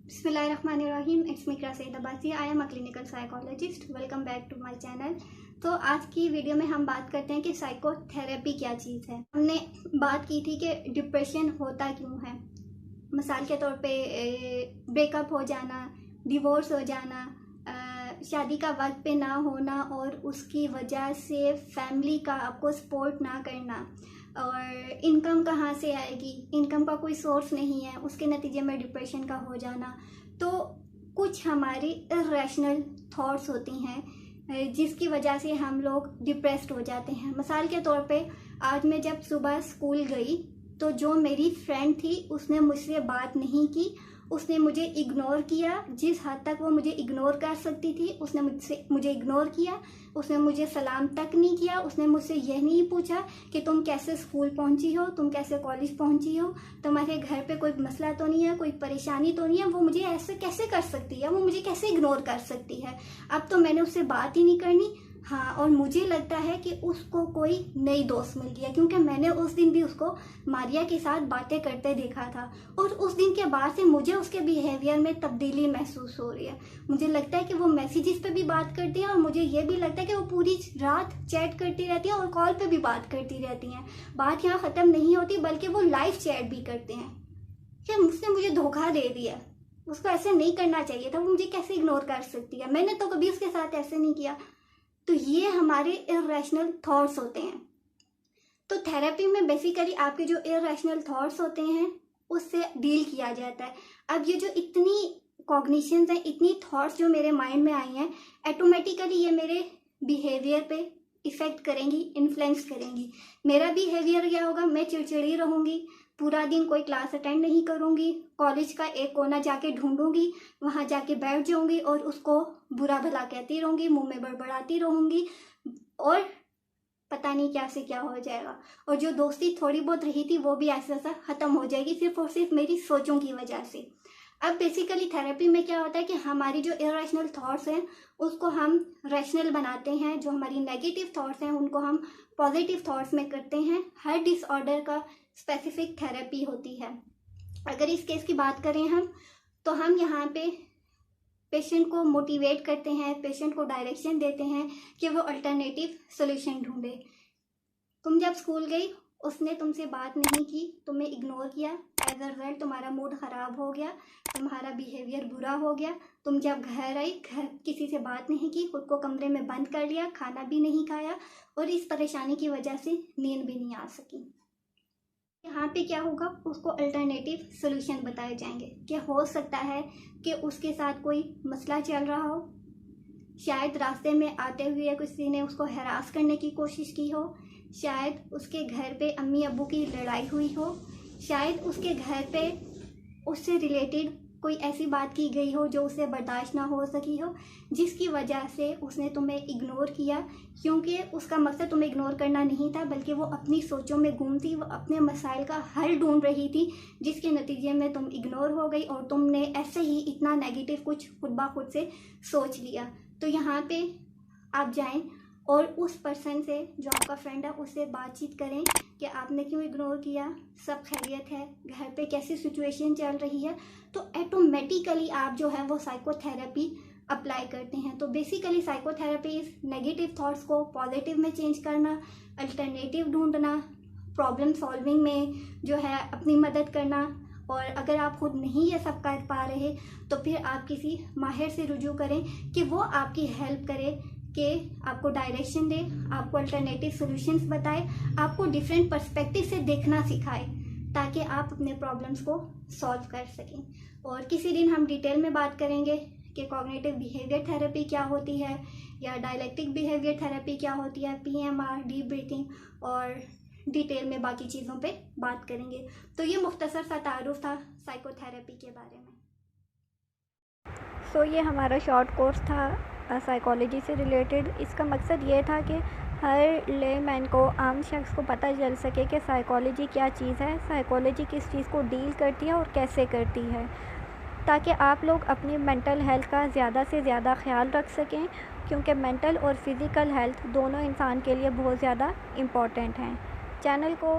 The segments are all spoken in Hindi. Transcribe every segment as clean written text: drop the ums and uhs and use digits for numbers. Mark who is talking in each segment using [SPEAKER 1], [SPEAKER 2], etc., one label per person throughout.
[SPEAKER 1] बिस्मिल्लाहिर्रहमानिर्रहीम। It's me Saeed Abbasi. I am a clinical psychologist. Welcome back to my channel. तो आज की वीडियो में हम बात करते हैं कि साइकोथेरेपी क्या चीज़ है। हमने बात की थी कि डिप्रेशन होता क्यों है। मिसाल के तौर पे ब्रेकअप हो जाना, डिवोर्स हो जाना, शादी का वक्त पे ना होना और उसकी वजह से फैमिली का आपको सपोर्ट ना करना, और इनकम कहाँ से आएगी, इनकम का कोई सोर्स नहीं है, उसके नतीजे में डिप्रेशन का हो जाना। तो कुछ हमारी इर्रेशनल थॉट्स होती हैं जिसकी वजह से हम लोग डिप्रेस्ड हो जाते हैं। मिसाल के तौर पे आज मैं जब सुबह स्कूल गई तो जो मेरी फ्रेंड थी उसने मुझसे बात नहीं की, उसने मुझे इग्नोर किया। जिस हद तक वो मुझे इग्नोर कर सकती थी उसने मुझे इग्नोर किया। उसने मुझे सलाम तक नहीं किया। उसने मुझसे यह नहीं पूछा कि तुम कैसे स्कूल पहुंची हो, तुम कैसे कॉलेज पहुंची हो, तुम्हारे घर पे कोई मसला तो नहीं है, कोई परेशानी तो नहीं है। वो मुझे ऐसे कैसे कर सकती है, वो मुझे कैसे इग्नोर कर सकती है। अब तो मैंने उससे बात ही नहीं करनी। हाँ, और मुझे लगता है कि उसको कोई नई दोस्त मिल गया, क्योंकि मैंने उस दिन भी उसको मारिया के साथ बातें करते देखा था। और उस दिन के बाद से मुझे उसके बिहेवियर में तब्दीली महसूस हो रही है। मुझे लगता है कि वो मैसेजेस पे भी बात करती हैं, और मुझे ये भी लगता है कि वो पूरी रात चैट करती रहती हैं और कॉल पे भी बात करती रहती हैं। बात यहाँ ख़त्म नहीं होती, बल्कि वो लाइव चैट भी करते हैं। क्या उसने मुझे धोखा दे दिया। उसको ऐसे नहीं करना चाहिए था। वो मुझे कैसे इग्नोर कर सकती है। मैंने तो कभी उसके साथ ऐसे नहीं किया। तो ये हमारे इर्रेशनल थॉट्स होते हैं। तो थेरेपी में बेसिकली आपके जो इर्रेशनल थॉट्स होते हैं उससे डील किया जाता है। अब ये जो इतनी कॉग्निशंस हैं, इतनी थॉट्स जो मेरे माइंड में आई हैं, ऑटोमेटिकली ये मेरे बिहेवियर पे इफ़ेक्ट करेंगी, इन्फ्लुएंस करेंगी। मेरा बिहेवियर क्या होगा, मैं चिड़चिड़ी रहूँगी, पूरा दिन कोई क्लास अटेंड नहीं करूँगी, कॉलेज का एक कोना जाके ढूंढूंगी, वहाँ जाके बैठ जाऊँगी और उसको बुरा भला कहती रहूँगी, मुंह में बड़बड़ाती रहूँगी, और पता नहीं क्या से क्या हो जाएगा। और जो दोस्ती थोड़ी बहुत रही थी वो भी ऐसा ऐसा ख़त्म हो जाएगी, सिर्फ और सिर्फ मेरी सोचों की वजह से। अब बेसिकली थेरेपी में क्या होता है कि हमारी जो इरेशनल थॉट्स हैं उसको हम रैशनल बनाते हैं। जो हमारी नेगेटिव थॉट्स हैं उनको हम पॉजिटिव थॉट्स में करते हैं। हर डिसऑर्डर का स्पेसिफिक थेरेपी होती है। अगर इस केस की बात करें हम, तो हम यहाँ पे पेशेंट को मोटिवेट करते हैं, पेशेंट को डायरेक्शन देते हैं कि वो अल्टरनेटिव सोल्यूशन ढूंढे। तुम जब स्कूल गई उसने तुमसे बात नहीं की, तुम्हें इग्नोर किया, एज अ रिजल्ट तुम्हारा मूड ख़राब हो गया, तुम्हारा बिहेवियर बुरा हो गया। तुम जब घर आई, घर किसी से बात नहीं की, खुद को कमरे में बंद कर लिया, खाना भी नहीं खाया, और इस परेशानी की वजह से नींद भी नहीं आ सकी। यहाँ पे क्या होगा, उसको अल्टरनेटिव सोल्यूशन बताए जाएंगे कि हो सकता है कि उसके साथ कोई मसला चल रहा हो, शायद रास्ते में आते हुए किसी ने उसको हरास करने की कोशिश की हो, शायद उसके घर पे अम्मी अब्बू की लड़ाई हुई हो, शायद उसके घर पे उससे रिलेटेड कोई ऐसी बात की गई हो जो उसे बर्दाश्त ना हो सकी हो, जिसकी वजह से उसने तुम्हें इग्नोर किया। क्योंकि उसका मकसद तुम्हें इग्नोर करना नहीं था, बल्कि वो अपनी सोचों में गुम थी, वो अपने मसाइल का हल ढूंढ रही थी, जिसके नतीजे में तुम इग्नोर हो गई और तुमने ऐसे ही इतना नेगेटिव कुछ खुद ब खुद से सोच लिया। तो यहाँ पे आप जाएं और उस पर्सन से, जो आपका फ्रेंड है, उससे बातचीत करें कि आपने क्यों इग्नोर किया, सब खैरियत है, घर पे कैसी सिचुएशन चल रही है। तो ऑटोमेटिकली आप जो है वो साइकोथेरेपी अप्लाई करते हैं। तो बेसिकली साइकोथेरेपी इस नेगेटिव थॉट्स को पॉजिटिव में चेंज करना, अल्टरनेटिव ढूंढना, प्रॉब्लम सॉल्विंग में जो है अपनी मदद करना। और अगर आप खुद नहीं ये सब कर पा रहे तो फिर आप किसी माहिर से रुजू करें कि वो आपकी हेल्प करे, कि आपको डायरेक्शन दे, आपको अल्टरनेटिव सॉल्यूशंस बताए, आपको डिफरेंट पर्सपेक्टिव से देखना सिखाए, ताकि आप अपने प्रॉब्लम्स को सॉल्व कर सकें। और किसी दिन हम डिटेल में बात करेंगे कि कॉग्निटिव बिहेवियर थेरेपी क्या होती है, या डायलेक्टिक बिहेवियर थेरेपी क्या होती है, PMR, डीप ब्रीथिंग, और डिटेल में बाकी चीज़ों पे बात करेंगे। तो ये मुख्तसर सा तारुफ था साइकोथेरेपी के बारे में।
[SPEAKER 2] सो ये हमारा शॉर्ट कोर्स था साइकोलॉजी से रिलेटेड। इसका मकसद ये था कि हर लेमैन को, आम शख्स को पता चल सके कि साइकोलॉजी क्या चीज़ है, साइकोलॉजी किस चीज़ को डील करती है और कैसे करती है, ताकि आप लोग अपनी मेंटल हेल्थ का ज़्यादा से ज़्यादा ख्याल रख सकें, क्योंकि मेंटल और फिज़िकल हेल्थ दोनों इंसान के लिए बहुत ज़्यादा इम्पॉर्टेंट हैं। चैनल को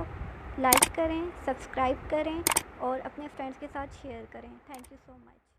[SPEAKER 2] लाइक करें, सब्सक्राइब करें और अपने फ्रेंड्स के साथ शेयर करें। Thank you so much.